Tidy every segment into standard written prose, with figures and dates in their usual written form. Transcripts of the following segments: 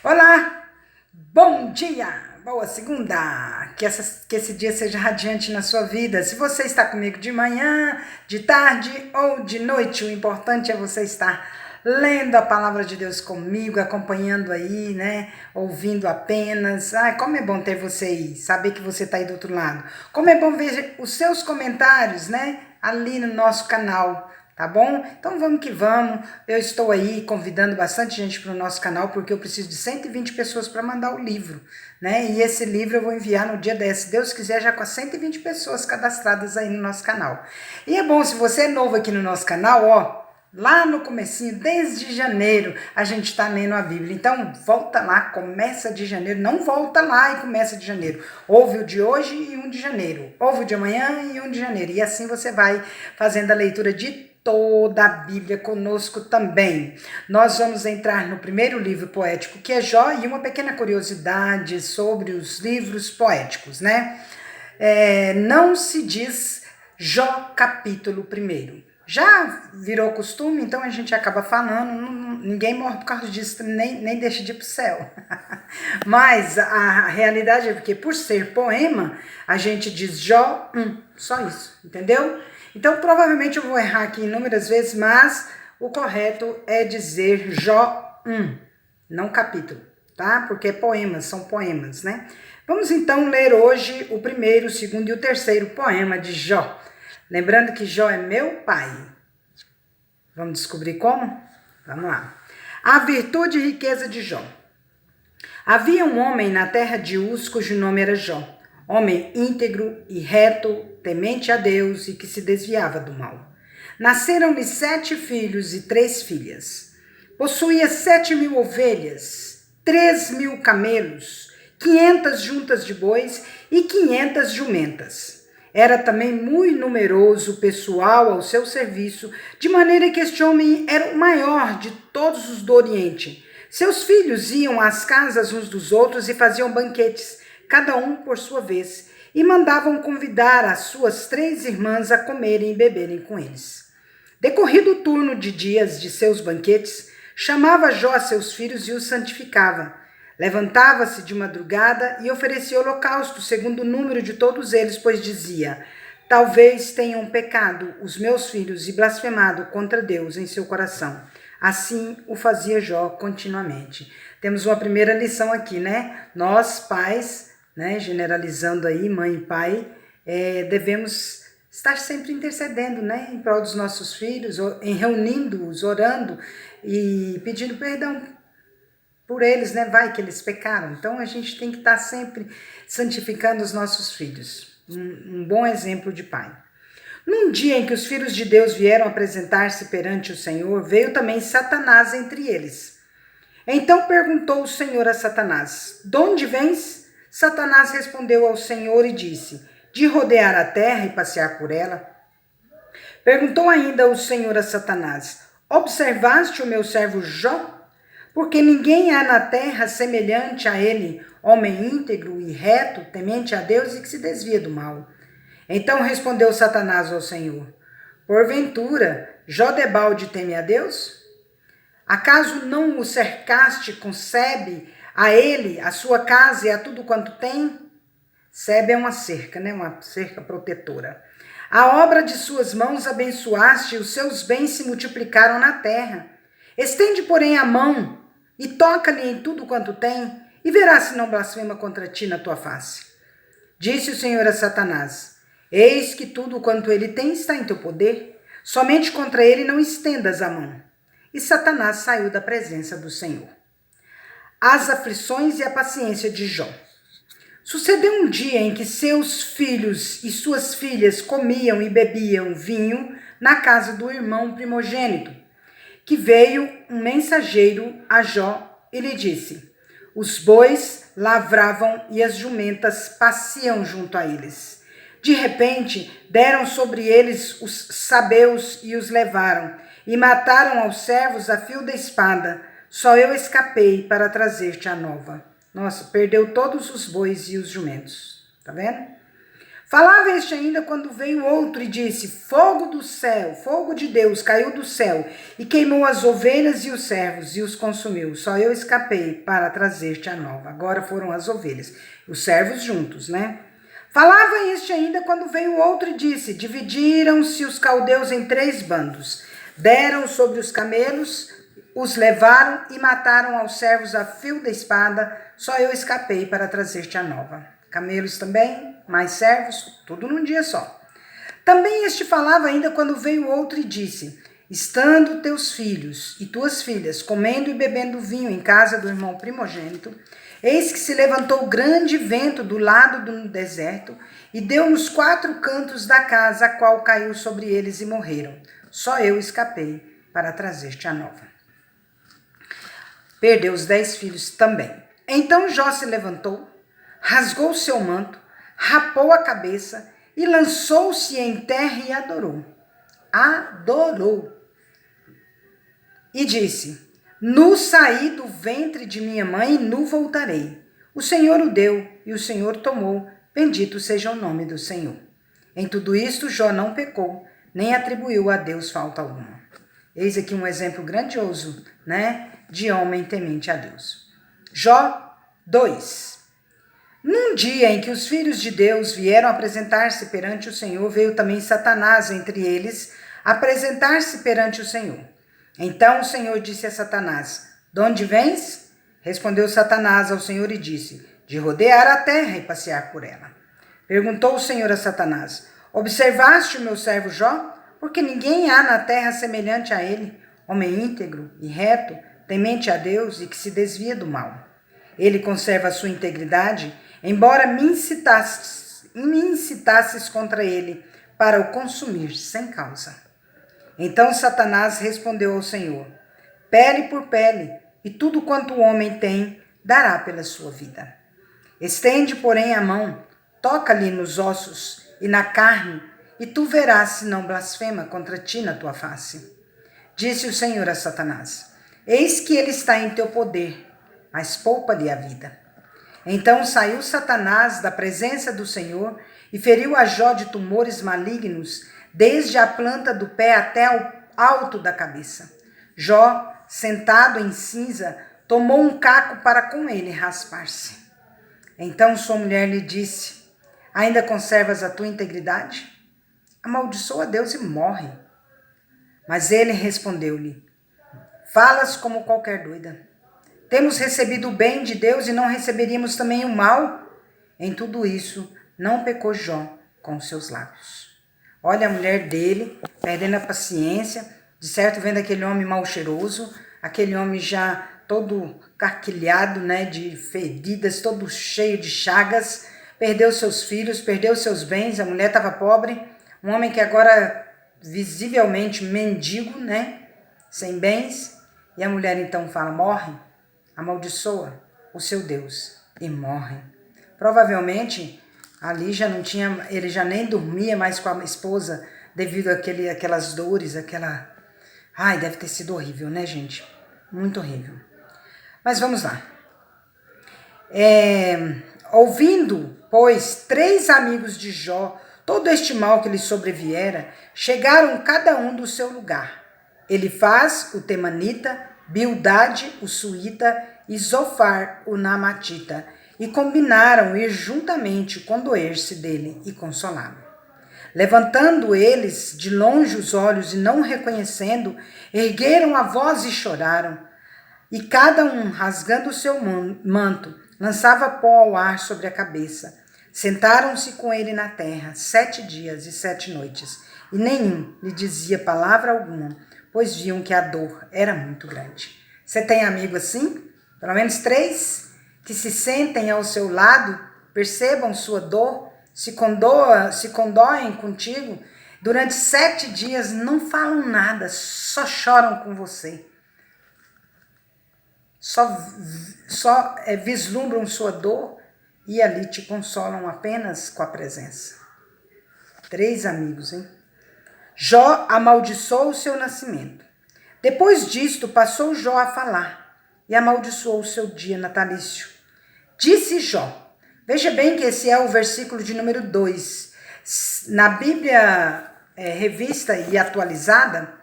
Olá, bom dia, boa segunda, que esse dia seja radiante na sua vida. Se você está comigo de manhã, de tarde ou de noite, o importante é você estar lendo a palavra de Deus comigo, acompanhando aí, né, ouvindo apenas. Ai, como é bom ter você aí, saber que você está aí do outro lado. Como é bom ver os seus comentários, né, ali no nosso canal. Tá bom? Então vamos que vamos. Eu estou aí convidando bastante gente para o nosso canal, porque eu preciso de 120 pessoas para mandar o livro, né? E esse livro eu vou enviar no dia 10, se Deus quiser, já com as 120 pessoas cadastradas aí no nosso canal. E é bom, se você é novo aqui no nosso canal, ó, lá no comecinho, desde janeiro, a gente está lendo a Bíblia. Então, volta lá, começa de janeiro. Não volta lá e começa de janeiro. Ouve o de hoje e um de janeiro. Ouve o de amanhã e um de janeiro. E assim você vai fazendo a leitura de toda a Bíblia conosco também. Nós vamos entrar no primeiro livro poético, que é Jó, e uma pequena curiosidade sobre os livros poéticos, né? Não se diz Jó capítulo 1. Já virou costume, então a gente acaba falando, ninguém morre por causa disso, nem deixa de ir pro céu. Mas a realidade é porque, por ser poema, a gente diz Jó, só isso, entendeu? Então, provavelmente eu vou errar aqui inúmeras vezes, mas o correto é dizer Jó 1, não capítulo, tá? Porque poemas são poemas, né? Vamos então ler hoje o primeiro, o segundo e o terceiro poema de Jó. Lembrando que Jó é meu pai. Vamos descobrir como? Vamos lá. A virtude e riqueza de Jó. Havia um homem na terra de Uz, cujo nome era Jó. Homem íntegro e reto, temente a Deus e que se desviava do mal. Nasceram-lhe 7 filhos e 3 filhas. Possuía 7.000 ovelhas, 3.000 camelos, 500 juntas de bois e 500 jumentas. Era também muito numeroso o pessoal ao seu serviço, de maneira que este homem era o maior de todos os do Oriente. Seus filhos iam às casas uns dos outros e faziam banquetes, cada um por sua vez, e mandavam convidar as suas 3 irmãs a comerem e beberem com eles. Decorrido o turno de dias de seus banquetes, chamava Jó a seus filhos e os santificava. Levantava-se de madrugada e oferecia holocausto, segundo o número de todos eles, pois dizia: talvez tenham pecado os meus filhos e blasfemado contra Deus em seu coração. Assim o fazia Jó continuamente. Temos uma primeira lição aqui, né? Nós, pais, né, generalizando aí, mãe e pai, devemos estar sempre intercedendo, né, em prol dos nossos filhos, em reunindo-os, orando e pedindo perdão por eles, né? Vai que eles pecaram. Então a gente tem que estar sempre santificando os nossos filhos. Um bom exemplo de pai. Num dia em que os filhos de Deus vieram apresentar-se perante o Senhor, veio também Satanás entre eles. Então perguntou o Senhor a Satanás: de onde vens? Satanás respondeu ao Senhor e disse: de rodear a terra e passear por ela. Perguntou ainda o Senhor a Satanás: observaste o meu servo Jó? Porque ninguém há na terra semelhante a ele, homem íntegro e reto, temente a Deus e que se desvia do mal. Então respondeu Satanás ao Senhor: porventura, Jó debalde teme a Deus? Acaso não o cercaste com Sebe, a ele, a sua casa e a tudo quanto tem? Sebe é uma cerca, né? Uma cerca protetora. A obra de suas mãos abençoaste e os seus bens se multiplicaram na terra. Estende, porém, a mão e toca-lhe em tudo quanto tem, e verás se não blasfema contra ti na tua face. Disse o Senhor a Satanás: eis que tudo quanto ele tem está em teu poder, somente contra ele não estendas a mão. E Satanás saiu da presença do Senhor. As aflições e a paciência de Jó. Sucedeu um dia em que seus filhos e suas filhas comiam e bebiam vinho na casa do irmão primogênito, que veio um mensageiro a Jó e lhe disse: os bois lavravam e as jumentas paciam junto a eles. De repente, deram sobre eles os sabeus e os levaram, e mataram aos servos a fio da espada. Só eu escapei para trazer-te a nova. Nossa, perdeu todos os bois e os jumentos. Tá vendo? Falava este ainda quando veio outro e disse: fogo do céu, fogo de Deus caiu do céu e queimou as ovelhas e os servos e os consumiu. Só eu escapei para trazer-te a nova. Agora foram as ovelhas, os servos juntos, né? Falava este ainda quando veio outro e disse: dividiram-se os caldeus em 3 bandos, deram sobre os camelos, os levaram e mataram aos servos a fio da espada. Só eu escapei para trazer-te a nova. Camelos também, mais servos, tudo num dia só. Também este falava ainda quando veio outro e disse: estando teus filhos e tuas filhas comendo e bebendo vinho em casa do irmão primogênito, eis que se levantou grande vento do lado do deserto e deu nos 4 cantos da casa, a qual caiu sobre eles e morreram. Só eu escapei para trazer-te a nova. Perdeu os 10 filhos também. Então Jó se levantou, rasgou seu manto, rapou a cabeça e lançou-se em terra e adorou. Adorou. E disse: nu saí do ventre de minha mãe e nu voltarei. O Senhor o deu e o Senhor tomou. Bendito seja o nome do Senhor. Em tudo isto, Jó não pecou, nem atribuiu a Deus falta alguma. Eis aqui um exemplo grandioso, né, de homem temente a Deus. Jó 2. Num dia em que os filhos de Deus vieram apresentar-se perante o Senhor, veio também Satanás entre eles apresentar-se perante o Senhor. Então o Senhor disse a Satanás: de onde vens? Respondeu Satanás ao Senhor e disse: de rodear a terra e passear por ela. Perguntou o Senhor a Satanás: observaste o meu servo Jó? Porque ninguém há na terra semelhante a ele, homem íntegro e reto, temente a Deus e que se desvia do mal. Ele conserva a sua integridade, embora me incitasses contra ele para o consumir sem causa. Então Satanás respondeu ao Senhor: pele por pele, e tudo quanto o homem tem dará pela sua vida. Estende, porém, a mão, toca-lhe nos ossos e na carne, e tu verás se não blasfema contra ti na tua face. Disse o Senhor a Satanás: eis que ele está em teu poder, mas poupa-lhe a vida. Então saiu Satanás da presença do Senhor e feriu a Jó de tumores malignos, desde a planta do pé até o alto da cabeça. Jó, sentado em cinza, tomou um caco para com ele raspar-se. Então sua mulher lhe disse: ainda conservas a tua integridade? Amaldiçoa a Deus e morre. Mas ele respondeu-lhe: falas como qualquer doida. Temos recebido o bem de Deus e não receberíamos também o mal? Em tudo isso, não pecou Jó com seus lábios. Olha a mulher dele, perdendo a paciência, de certo vendo aquele homem mal cheiroso, aquele homem já todo carquilhado, né, de feridas, todo cheio de chagas, perdeu seus filhos, perdeu seus bens, a mulher estava pobre, um homem que agora visivelmente mendigo, né, sem bens, e a mulher então fala: morre. Amaldiçoa o seu Deus e morre. Provavelmente ali já não tinha, ele já nem dormia mais com a esposa devido aquelas dores, Ai, deve ter sido horrível, né, gente? Muito horrível. Mas vamos lá. Ouvindo, pois, 3 amigos de Jó todo este mal que lhe sobreviera, chegaram cada um do seu lugar. Elifaz, o temanita, Bildade, o suíta, e Zofar, o namatita, e combinaram ir juntamente condoer-se dele e consolá-lo. Levantando eles de longe os olhos e não reconhecendo, ergueram a voz e choraram, e cada um, rasgando o seu manto, lançava pó ao ar sobre a cabeça. Sentaram-se com ele na terra 7 dias e 7 noites, e nenhum lhe dizia palavra alguma, pois viam que a dor era muito grande. Você tem amigo assim? Pelo menos 3 que se sentem ao seu lado, percebam sua dor, se condoem contigo, durante 7 dias não falam nada, só choram com você. Só vislumbram sua dor e ali te consolam apenas com a presença. 3 amigos, hein? Jó amaldiçoou o seu nascimento. Depois disto, passou Jó a falar e amaldiçoou o seu dia natalício. Disse Jó, veja bem que esse é o versículo de número 2. Na Bíblia revista e atualizada,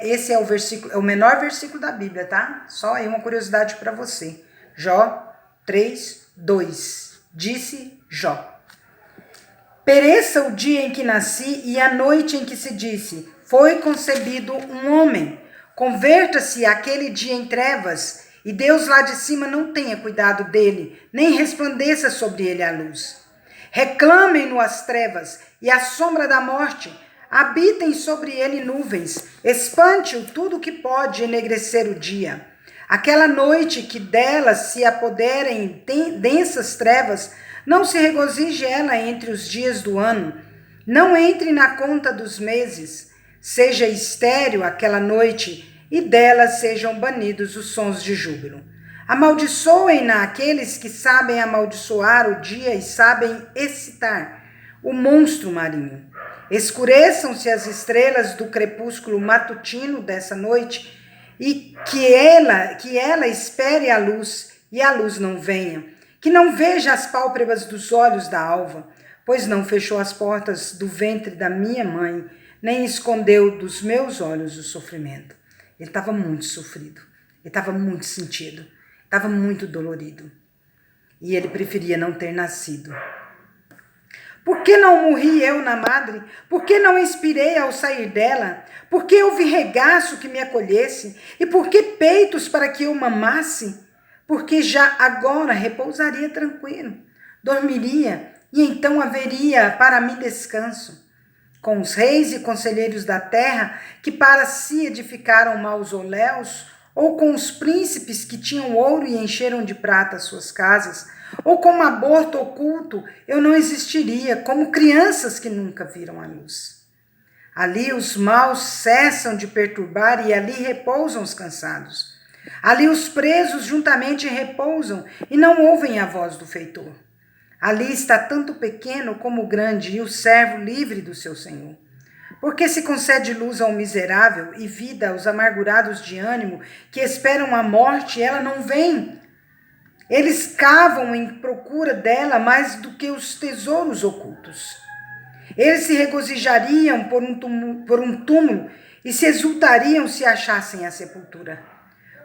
esse é o versículo, é o menor versículo da Bíblia, tá? Só aí uma curiosidade para você. Jó 3:2. Disse Jó: pereça o dia em que nasci e a noite em que se disse, foi concebido um homem. Converta-se aquele dia em trevas, e Deus lá de cima não tenha cuidado dele, nem resplandeça sobre ele a luz. Reclamem-no as trevas e a sombra da morte, habitem sobre ele nuvens, espante-o tudo que pode enegrecer o dia. Aquela noite que dela se apoderem densas trevas, não se regozije ela entre os dias do ano, não entre na conta dos meses, seja estéril aquela noite, e dela sejam banidos os sons de júbilo. Amaldiçoem-na aqueles que sabem amaldiçoar o dia e sabem excitar o monstro marinho. Escureçam-se as estrelas do crepúsculo matutino dessa noite, e que ela espere a luz, e a luz não venha. Que não veja as pálpebras dos olhos da alva, pois não fechou as portas do ventre da minha mãe, nem escondeu dos meus olhos o sofrimento. Ele estava muito sofrido, ele estava muito sentido, estava muito dolorido. E ele preferia não ter nascido. Por que não morri eu na madre? Por que não expirei ao sair dela? Por que houve regaço que me acolhesse? E por que peitos para que eu mamasse? Porque já agora repousaria tranquilo, dormiria, e então haveria para mim descanso. Com os reis e conselheiros da terra, que para si edificaram mausoléus, ou com os príncipes que tinham ouro e encheram de prata suas casas, ou como aborto oculto, eu não existiria, como crianças que nunca viram a luz. Ali os maus cessam de perturbar e ali repousam os cansados. Ali os presos juntamente repousam e não ouvem a voz do feitor. Ali está tanto o pequeno como o grande e o servo livre do seu senhor. Porque se concede luz ao miserável e vida aos amargurados de ânimo que esperam a morte, ela não vem. Eles cavam em procura dela mais do que os tesouros ocultos. Eles se regozijariam por um túmulo e se exultariam se achassem a sepultura.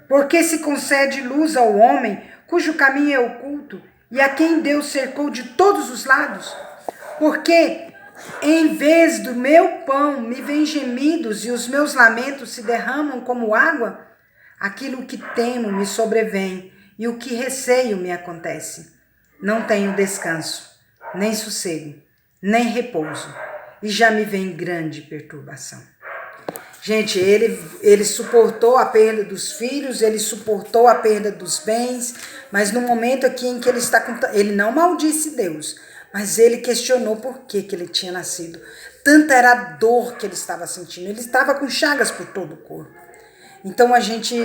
Porque se concede luz ao homem cujo caminho é oculto e a quem Deus cercou de todos os lados? Porque em vez do meu pão me vêm gemidos e os meus lamentos se derramam como água? Aquilo que temo me sobrevém e o que receio me acontece. Não tenho descanso, nem sossego, nem repouso, e já me vem grande perturbação. Gente, ele suportou a perda dos filhos, ele suportou a perda dos bens, mas no momento aqui em que ele não maldisse Deus, mas ele questionou por que ele tinha nascido. Tanta era a dor que ele estava sentindo, ele estava com chagas por todo o corpo. Então a gente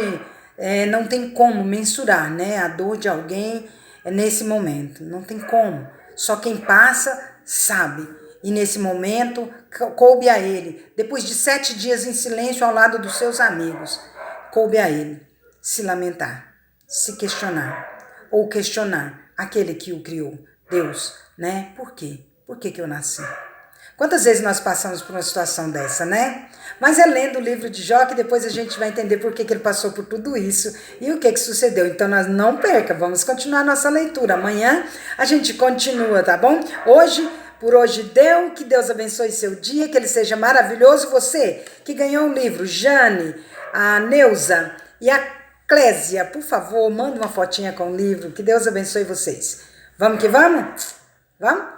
não tem como mensurar, né, a dor de alguém nesse momento, não tem como. Só quem passa sabe. E nesse momento, coube a ele, depois de 7 dias em silêncio ao lado dos seus amigos, coube a ele se lamentar, se questionar, ou questionar aquele que o criou, Deus, né? Por quê? Por que eu nasci? Quantas vezes nós passamos por uma situação dessa, né? Mas é lendo o livro de Jó que depois a gente vai entender por que ele passou por tudo isso e o que sucedeu. Então, nós não perca, vamos continuar a nossa leitura. Amanhã a gente continua, tá bom? Por hoje deu, que Deus abençoe seu dia, que ele seja maravilhoso. Você que ganhou o livro, Jane, a Neuza e a Clésia, por favor, manda uma fotinha com o livro, que Deus abençoe vocês. Vamos que vamos? Vamos?